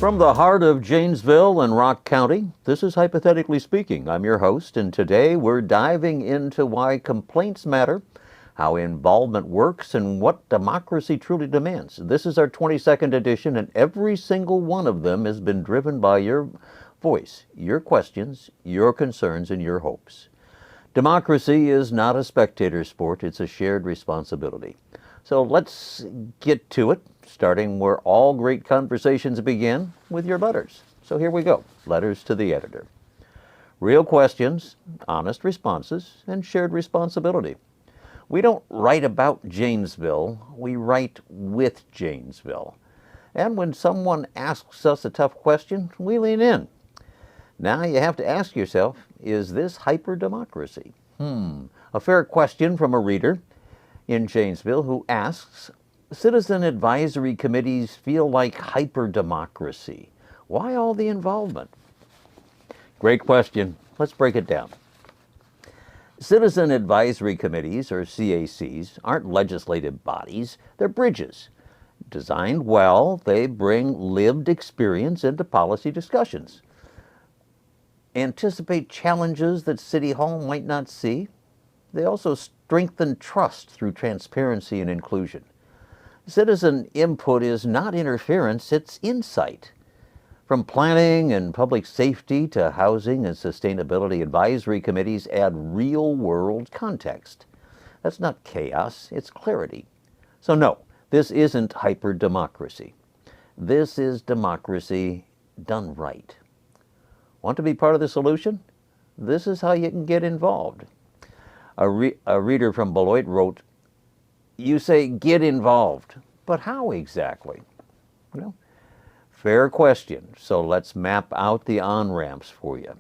From the heart of Janesville and Rock County, this is Hypothetically Speaking. I'm your host, and today we're diving into why complaints matter, how involvement works, and what democracy truly demands. This is our 22nd edition, and every single one of them has been driven by your voice, your questions, your concerns, and your hopes. Democracy is not a spectator sport, it's a shared responsibility. So let's get to it, starting where all great conversations begin, with your letters. So here we go, letters to the editor. Real questions, honest responses, and shared responsibility. We don't write about Janesville, we write with Janesville. And when someone asks us a tough question, we lean in. Now you have to ask yourself, is this hyper-democracy? A fair question from a reader in Janesville who asks, citizen advisory committees feel like hyper-democracy. Why all the involvement? Great question. Let's break it down. Citizen advisory committees, or CACs, aren't legislative bodies, they're bridges. Designed well, they bring lived experience into policy discussions. Anticipate challenges that City Hall might not see. They also strengthen trust through transparency and inclusion. Citizen input is not interference, it's insight. From planning and public safety to housing and sustainability, advisory committees add real-world context. That's not chaos, it's clarity. So no, this isn't hyper-democracy. This is democracy done right. Want to be part of the solution? This is how you can get involved. A reader from Beloit wrote, you say get involved, but how exactly? Well, fair question, so let's map out the on-ramps for you.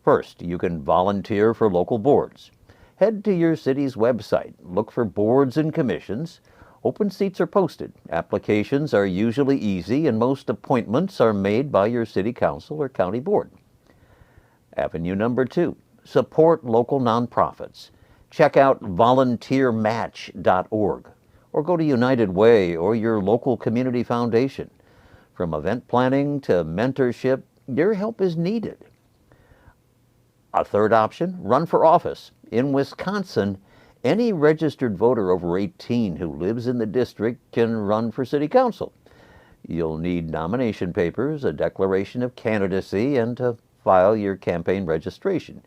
First, you can volunteer for local boards. Head to your city's website, look for boards and commissions. Open seats are posted. Applications are usually easy, and most appointments are made by your city council or county board. Avenue number 2, support local nonprofits. Check out volunteermatch.org or go to United Way or your local community foundation. From event planning to mentorship, your help is needed. A third option, run for office. In Wisconsin, any registered voter over 18 who lives in the district can run for city council. You'll need nomination papers, a declaration of candidacy, and to file your campaign registration.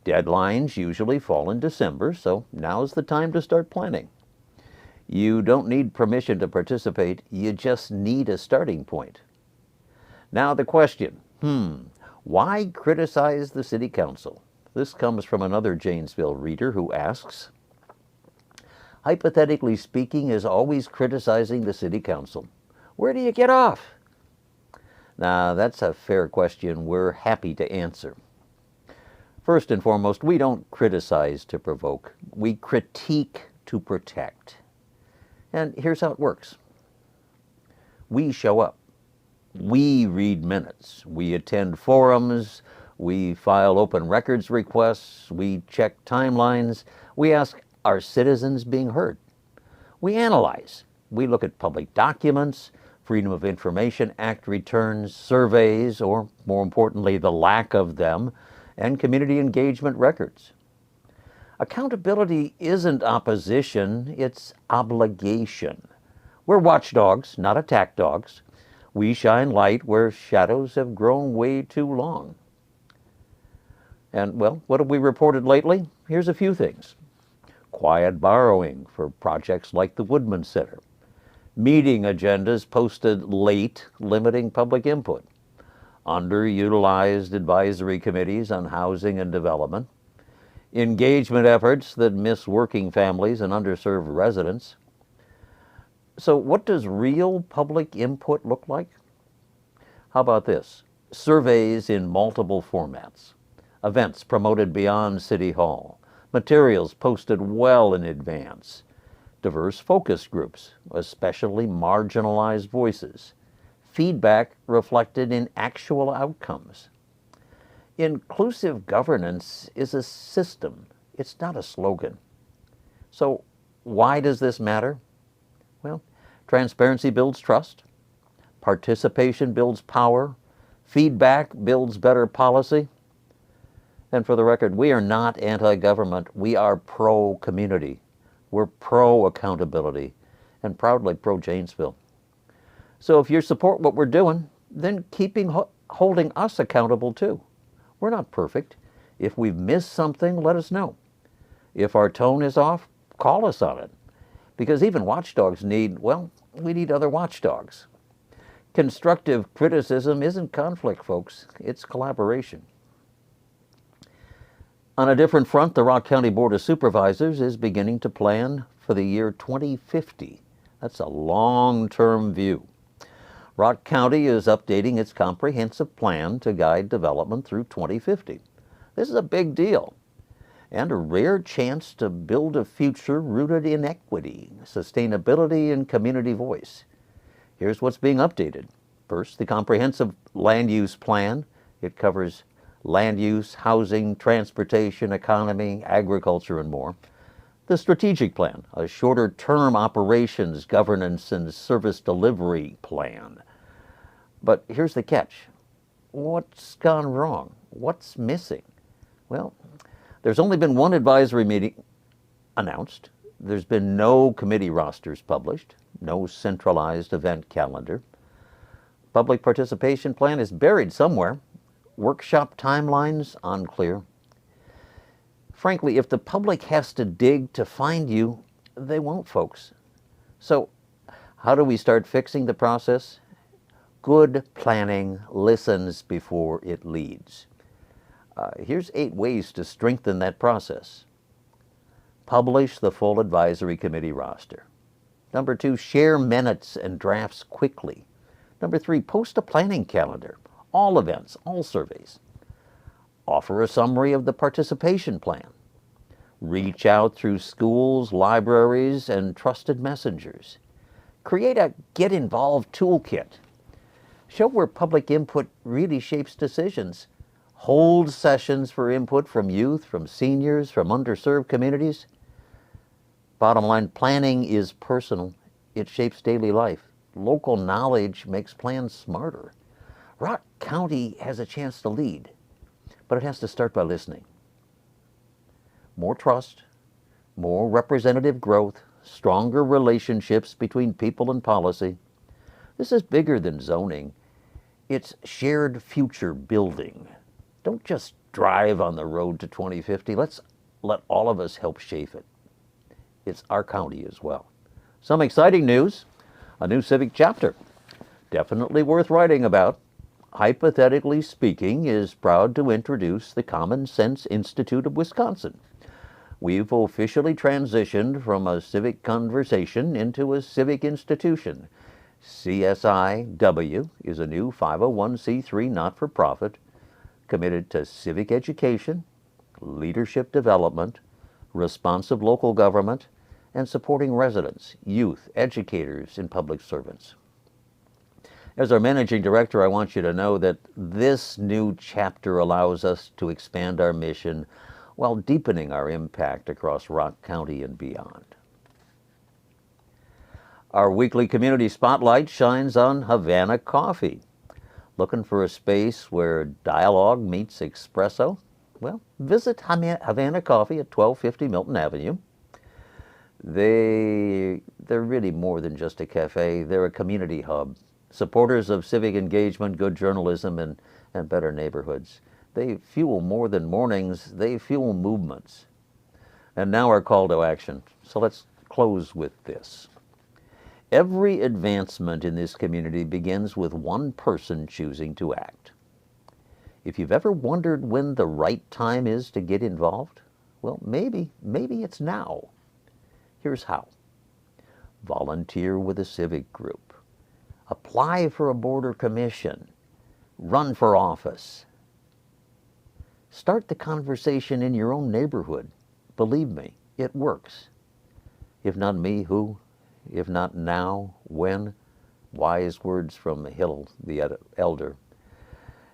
Deadlines usually fall in December, so now's the time to start planning. You don't need permission to participate, you just need a starting point. Now the question, why criticize the city council? This comes from another Janesville reader who asks, hypothetically speaking is always criticizing the city council. Where do you get off? Now, that's a fair question we're happy to answer. First and foremost, we don't criticize to provoke. We critique to protect. And here's how it works. We show up. We read minutes. We attend forums. We file open records requests. We check timelines. We ask, are citizens being heard? We analyze. We look at public documents, Freedom of Information Act returns, surveys, or more importantly, the lack of them, and community engagement records. Accountability isn't opposition, it's obligation. We're watchdogs, not attack dogs. We shine light where shadows have grown way too long. And, well, what have we reported lately? Here's a few things. Quiet borrowing for projects like the Woodman Center. Meeting agendas posted late, limiting public input. Underutilized advisory committees on housing and development. Engagement efforts that miss working families and underserved residents. So what does real public input look like? How about this? Surveys in multiple formats. Events promoted beyond City Hall. Materials posted well in advance. Diverse focus groups, especially marginalized voices. Feedback reflected in actual outcomes. Inclusive governance is a system. It's not a slogan. So why does this matter? Well, transparency builds trust. Participation builds power. Feedback builds better policy. And for the record, we are not anti-government. We are pro-community. We're pro-accountability and proudly pro-Janesville. So if you support what we're doing, then holding us accountable too. We're not perfect. If we've missed something, let us know. If our tone is off, call us on it. Because even watchdogs we need other watchdogs. Constructive criticism isn't conflict, folks. It's collaboration. On a different front, the Rock County Board of Supervisors is beginning to plan for the year 2050. That's a long-term view. Rock County is updating its comprehensive plan to guide development through 2050. This is a big deal and a rare chance to build a future rooted in equity, sustainability, and community voice. Here's what's being updated. First, the comprehensive land use plan. It covers land use, housing, transportation, economy, agriculture, and more. The strategic plan, a shorter-term operations, governance, and service delivery plan. But here's the catch. What's gone wrong? What's missing? Well, there's only been one advisory meeting announced. There's been no committee rosters published, no centralized event calendar. Public participation plan is buried somewhere. Workshop timelines unclear. Frankly, if the public has to dig to find you, they won't, folks. So how do we start fixing the process? Good planning listens before it leads. Here's 8 ways to strengthen that process. Publish the full advisory committee roster. Number 2, share minutes and drafts quickly. Number 3, post a planning calendar. All events, all surveys. Offer a summary of the participation plan. Reach out through schools, libraries, and trusted messengers. Create a Get Involved toolkit. Show where public input really shapes decisions. Hold sessions for input from youth, from seniors, from underserved communities. Bottom line, planning is personal. It shapes daily life. Local knowledge makes plans smarter. Rock County has a chance to lead, but it has to start by listening. More trust, more representative growth, stronger relationships between people and policy. This is bigger than zoning. It's shared future building. Don't just drive on the road to 2050. Let's let all of us help shape it. It's our county as well. Some exciting news, a new civic chapter. Definitely worth writing about. Hypothetically Speaking is proud to introduce the Common Sense Institute of Wisconsin. We've officially transitioned from a civic conversation into a civic institution. CSIW is a new 501c3 not-for-profit committed to civic education, leadership development, responsive local government, and supporting residents, youth, educators, and public servants. As our managing director, I want you to know that this new chapter allows us to expand our mission while deepening our impact across Rock County and beyond. Our weekly community spotlight shines on Havana Coffee. Looking for a space where dialogue meets espresso? Well, visit Havana Coffee at 1250 Milton Avenue. They're really more than just a cafe. They're a community hub. Supporters of civic engagement, good journalism, and better neighborhoods. They fuel more than mornings. They fuel movements. And now our call to action. So let's close with this. Every advancement in this community begins with one person choosing to act. If you've ever wondered when the right time is to get involved, well, maybe it's now. Here's how. Volunteer with a civic group. Apply for a board or commission. Run for office. Start the conversation in your own neighborhood. Believe me, it works. If not me, who? If not now, when? Wise words from Hill, the elder.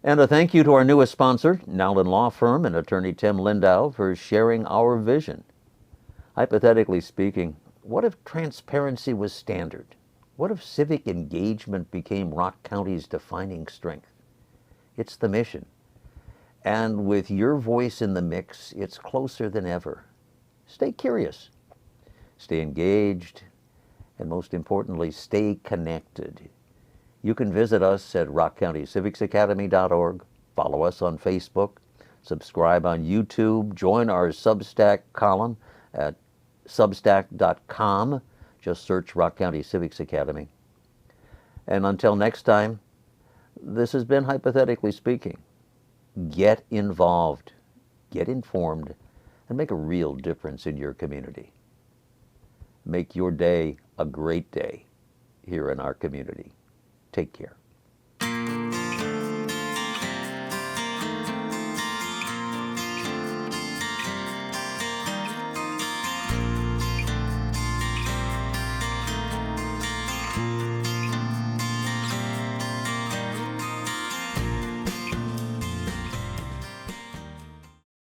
And a thank you to our newest sponsor, Nowlin Law Firm and attorney Tim Lindau, for sharing our vision. Hypothetically speaking, what if transparency was standard? What if civic engagement became Rock County's defining strength? It's the mission. And with your voice in the mix, it's closer than ever. Stay curious, stay engaged, and most importantly, stay connected. You can visit us at rockcountycivicsacademy.org, follow us on Facebook, subscribe on YouTube, join our Substack column at substack.com. Just search Rock County Civics Academy. And until next time, this has been Hypothetically Speaking. Get involved, get informed, and make a real difference in your community. Make your day a great day here in our community. Take care.